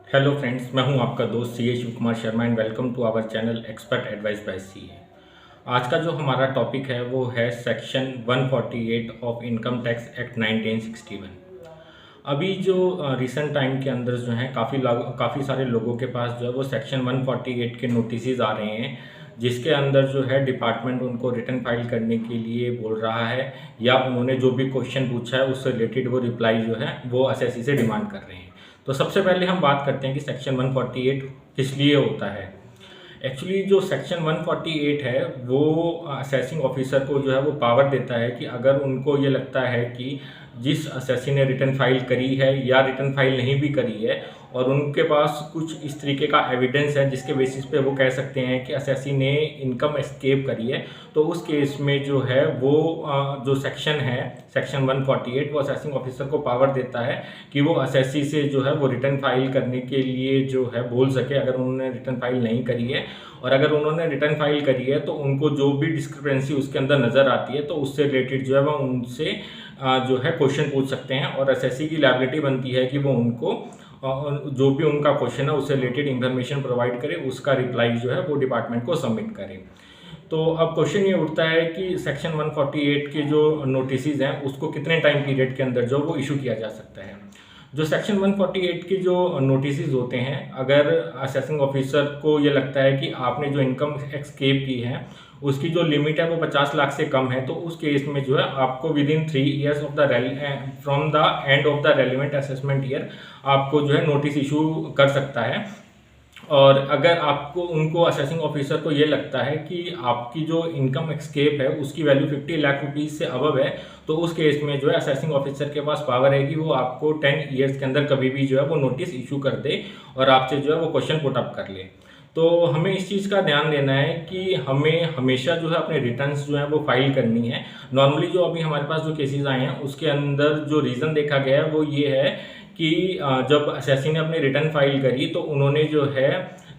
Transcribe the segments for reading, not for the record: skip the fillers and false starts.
Hello friends, मैं हूं आपका दोस्त C A Shiv Kumar Sharma and welcome to our channel expert advice by C A. आज का जो हमारा टॉपिक है वो है section 148 of income tax act 1961। अभी जो रिसेंट टाइम के अंदर जो है काफ़ी सारे लोगों के पास जो है वो सेक्शन 148 के नोटिस आ रहे हैं, जिसके अंदर जो है डिपार्टमेंट उनको रिटर्न फाइल करने के लिए बोल रहा है या उन्होंने जो भी क्वेश्चन पूछा है उससे रिलेटेड वो रिप्लाई जो है वो एसएससी से डिमांड कर रहे हैं। तो सबसे पहले हम बात करते हैं कि सेक्शन 148 किस लिए होता है। एक्चुअली जो सेक्शन 148 है वो असेसिंग ऑफिसर को जो है वो पावर देता है कि अगर उनको ये लगता है कि जिस असेसी ने रिटर्न फाइल करी है या रिटर्न फाइल नहीं भी करी है और उनके पास कुछ इस तरीके का एविडेंस है जिसके बेसिस पे वो कह सकते हैं कि असेसी ने इनकम एस्केप करी है, तो उस केस में जो है वो जो सेक्शन है सेक्शन 148 वो असेसिंग ऑफिसर को पावर देता है कि वो असेसी से जो है वो रिटर्न फाइल करने के लिए जो है बोल सके अगर उन्होंने रिटर्न फाइल नहीं करी है। और अगर उन्होंने रिटर्न फाइल करी है तो उनको जो भी डिस्क्रिपेंसी उसके अंदर नज़र आती है तो उससे रिलेटेड जो है वो उनसे जो है क्वेश्चन पूछ सकते हैं और एसएससी की लायबिलिटी बनती है कि वो उनको जो भी उनका क्वेश्चन है उससे रिलेटेड इन्फॉर्मेशन प्रोवाइड करे, उसका रिप्लाई जो है वो डिपार्टमेंट को सबमिट करे। तो अब क्वेश्चन ये उठता है कि सेक्शन 148 के जो नोटिस हैं उसको कितने टाइम पीरियड के अंदर जो वो इशू किया जा सकता है। जो सेक्शन 148 के जो नोटिस होते हैं, अगर असेसिंग ऑफिसर को ये लगता है कि आपने जो इनकम एक्सकेप की है उसकी जो लिमिट है वो 50 लाख से कम है, तो उस केस में जो है आपको with in 3 years of the from the end of the relevant assessment year आपको जो है नोटिस इशू कर सकता है। और अगर आपको उनको असेसिंग ऑफिसर को ये लगता है कि आपकी जो इनकम एक्सकेप है उसकी वैल्यू 50 लाख रुपीज़ से अबव है, तो उस केस में जो है असेसिंग ऑफिसर के पास पावर है कि वो आपको 10 ईयर्स के अंदर कभी भी जो है वो नोटिस इशू कर दे और आपसे जो है वो क्वेश्चन पुट अप कर ले। तो हमें इस चीज़ का ध्यान देना है कि हमें हमेशा जो है अपने रिटर्न्स जो है वो फाइल करनी है। नॉर्मली जो अभी हमारे पास जो केसेस आए हैं उसके अंदर जो रीज़न देखा गया है वो ये है कि जब एसएससी ने अपनी रिटर्न फाइल करी तो उन्होंने जो है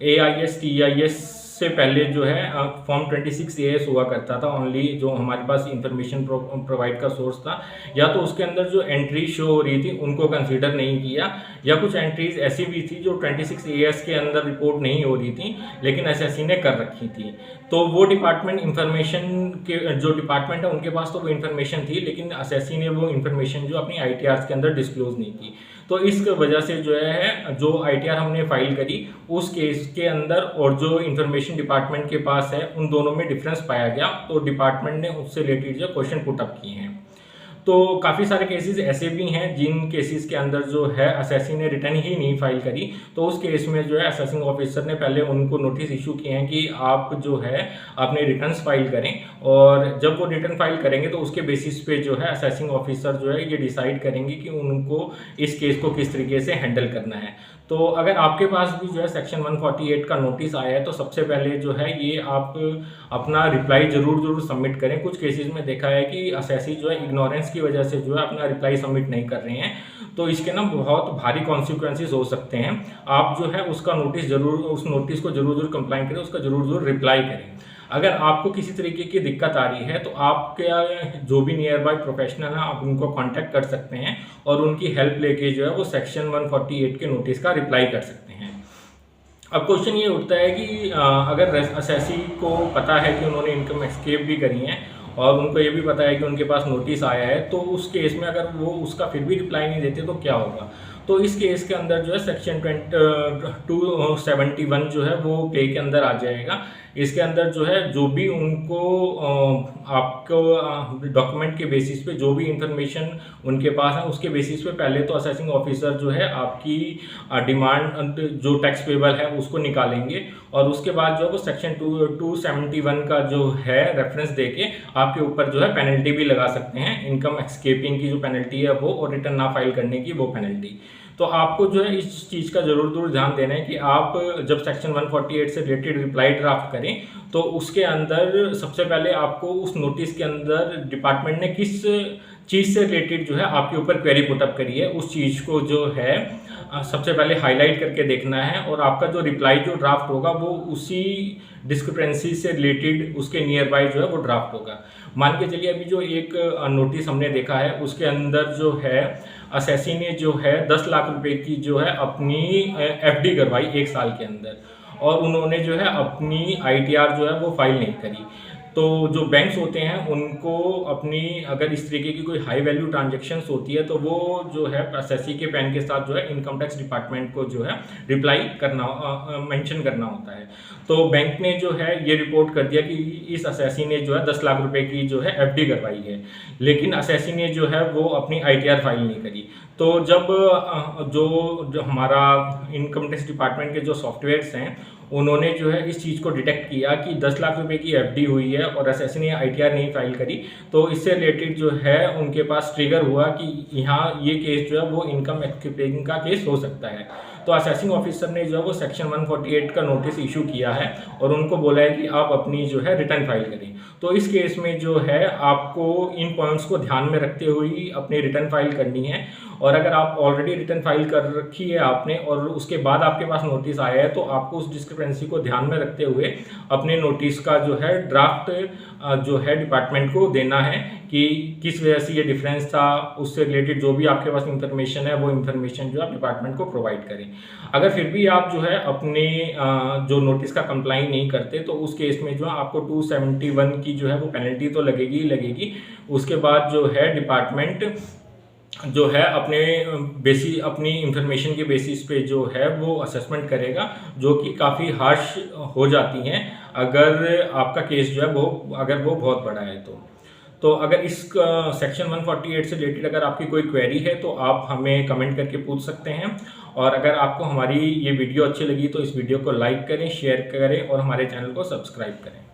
AIS TIS से पहले जो है फॉर्म 26 AS हुआ करता था ओनली, जो हमारे पास इंफॉर्मेशन प्रोवाइड का सोर्स था, या तो उसके अंदर जो एंट्री शो हो रही थी उनको कंसीडर नहीं किया, या कुछ एंट्रीज ऐसी भी थी जो 26 AS के अंदर रिपोर्ट नहीं हो रही थी लेकिन एसएससी ने कर रखी थी। तो वो डिपार्टमेंट इंफॉर्मेशन के जो डिपार्टमेंट है उनके पास तो वो इन्फॉर्मेशन थी लेकिन एसएससी ने वो इन्फॉर्मेशन जो अपनी ITRs के अंदर डिस्क्लोज नहीं की। तो इस वजह से जो है जो ITR हमने फाइल करी उस केस के अंदर और जो इन्फॉर्मेशन डिपार्टमेंट के पास है उन दोनों में डिफरेंस पाया गया, तो डिपार्टमेंट ने उससे रिलेटेड जो क्वेश्चन पुट अप किए हैं। तो काफ़ी सारे केसेस ऐसे भी हैं जिन केसेस के अंदर जो है असेसी ने रिटर्न ही नहीं फाइल करी, तो उस केस में जो है असेसिंग ऑफिसर ने पहले उनको नोटिस इशू किए हैं कि आप जो है अपने रिटर्न्स फाइल करें, और जब वो रिटर्न फाइल करेंगे तो उसके बेसिस पे जो है असेसिंग ऑफिसर जो है ये डिसाइड करेंगे कि उनको इस केस को किस तरीके से हैंडल करना है। तो अगर आपके पास भी जो है सेक्शन 148 का नोटिस आया है तो सबसे पहले जो है ये आप अपना रिप्लाई जरूर सबमिट करें। कुछ केसेस में देखा है कि असेसी जो है इग्नोरेंस की वजह से जो है अपना रिप्लाई सबमिट नहीं कर रहे हैं, तो इसके ना बहुत भारी कॉन्सिक्वेंसेस हो सकते हैं। आप जो है उसका उस नोटिस को जरूर कंप्लाई करें, उसका जरूर रिप्लाई करें। अगर आपको किसी तरीके की दिक्कत आ रही है तो आपके जो भी नियर बाय प्रोफेशनल है आप उनको कांटेक्ट कर सकते हैं और उनकी हेल्प लेके जो है वो सेक्शन 148 के नोटिस का रिप्लाई कर सकते हैं। अब क्वेश्चन ये उठता है कि अगर असेसी को पता है कि उन्होंने इनकम एस्केप भी करी है और उनको ये भी पता है कि उनके पास नोटिस आया है, तो उस केस में अगर वो उसका फिर भी रिप्लाई नहीं देते तो क्या होगा। तो इस केस के अंदर जो है सेक्शन 271 जो है वो पे के अंदर आ जाएगा। इसके अंदर जो है जो भी उनको आपको डॉक्यूमेंट के बेसिस पे जो भी इंफॉर्मेशन उनके पास है उसके बेसिस पे पहले तो असेसिंग ऑफिसर जो है आपकी डिमांड जो टैक्स पेबल है उसको निकालेंगे और उसके बाद जो वो सेक्शन 271 का जो है रेफरेंस देके आपके ऊपर जो है पेनल्टी भी लगा सकते हैं, इनकम एक्सकेपिंग की जो पेनल्टी है वो और रिटर्न ना फाइल करने की वो पेनल्टी। तो आपको जो है इस चीज़ का जरूर ध्यान देना है कि आप जब सेक्शन 148 से रिलेटेड रिप्लाई ड्राफ्ट करें तो उसके अंदर सबसे पहले आपको उस नोटिस के अंदर डिपार्टमेंट ने किस चीज़ से रिलेटेड जो है आपके ऊपर क्वेरी पुटअप करी है उस चीज़ को जो है सबसे पहले हाईलाइट करके देखना है, और आपका जो रिप्लाई जो ड्राफ्ट होगा वो उसी डिस्क्रिपेंसी से रिलेटेड उसके नियर बाय जो है वो ड्राफ्ट होगा। मान के चलिए अभी जो एक नोटिस हमने देखा है उसके अंदर जो है असेसी ने जो है 10 लाख रुपए की जो है अपनी एफडी करवाई 1 साल के अंदर, और उन्होंने जो है अपनी आईटीआर जो है वो फाइल नहीं करी। तो जो बैंक्स होते हैं उनको अपनी अगर इस तरीके की कोई हाई वैल्यू ट्रांजैक्शंस होती है तो वो जो है एसएससी के पैन के साथ जो है इनकम टैक्स डिपार्टमेंट को जो है रिप्लाई करना मेंशन करना होता है। तो बैंक ने जो है ये रिपोर्ट कर दिया कि इस एसएससी ने जो है 10 लाख रुपए की जो है एफडी करवाई है, लेकिन एसएससी ने जो है वो अपनी आईटीआर फाइल नहीं करी। तो जब जो हमारा इनकम टैक्स डिपार्टमेंट के जो सॉफ्टवेयर्स हैं उन्होंने जो है इस चीज़ को डिटेक्ट किया कि 10 लाख रुपए की एफडी हुई है और एसएससी ने आईटीआर नहीं फाइल करी, तो इससे रिलेटेड जो है उनके पास ट्रिगर हुआ कि यहाँ ये केस जो है वो इनकम एक्सपेक्टिंग का केस हो सकता है। तो असेसिंग ऑफिसर ने जो है वो सेक्शन 148 का नोटिस इशू किया है और उनको बोला है कि आप अपनी जो है रिटर्न फाइल करें। तो इस केस में जो है आपको इन पॉइंट्स को ध्यान में रखते हुए ही अपनी रिटर्न फाइल करनी है, और अगर आप ऑलरेडी रिटर्न फाइल कर रखी है आपने और उसके बाद आपके पास नोटिस आया है तो आपको उस डिस्क्रिपेंसी को ध्यान में रखते हुए अपने नोटिस का जो है ड्राफ्ट जो है डिपार्टमेंट को देना है कि किस वजह से ये डिफरेंस था, उससे रिलेटेड जो भी आपके पास इंफॉर्मेशन है वो इंफॉर्मेशन जो आप डिपार्टमेंट को प्रोवाइड करें। अगर फिर भी आप जो है अपने जो नोटिस का कंप्लाई नहीं करते तो उस केस में जो है आपको 271 की जो है वो पेनल्टी तो लगेगी ही लगेगी। उसके बाद जो है डिपार्टमेंट जो है अपनी इंफॉर्मेशन के बेसिस पे जो है वो असेसमेंट करेगा, जो कि काफ़ी हार्श हो जाती हैं अगर आपका केस जो है वो बहुत बड़ा है। तो अगर इस सेक्शन 148 से रिलेटेड अगर आपकी कोई क्वेरी है तो आप हमें कमेंट करके पूछ सकते हैं, और अगर आपको हमारी ये वीडियो अच्छी लगी तो इस वीडियो को लाइक करें, शेयर करें और हमारे चैनल को सब्सक्राइब करें।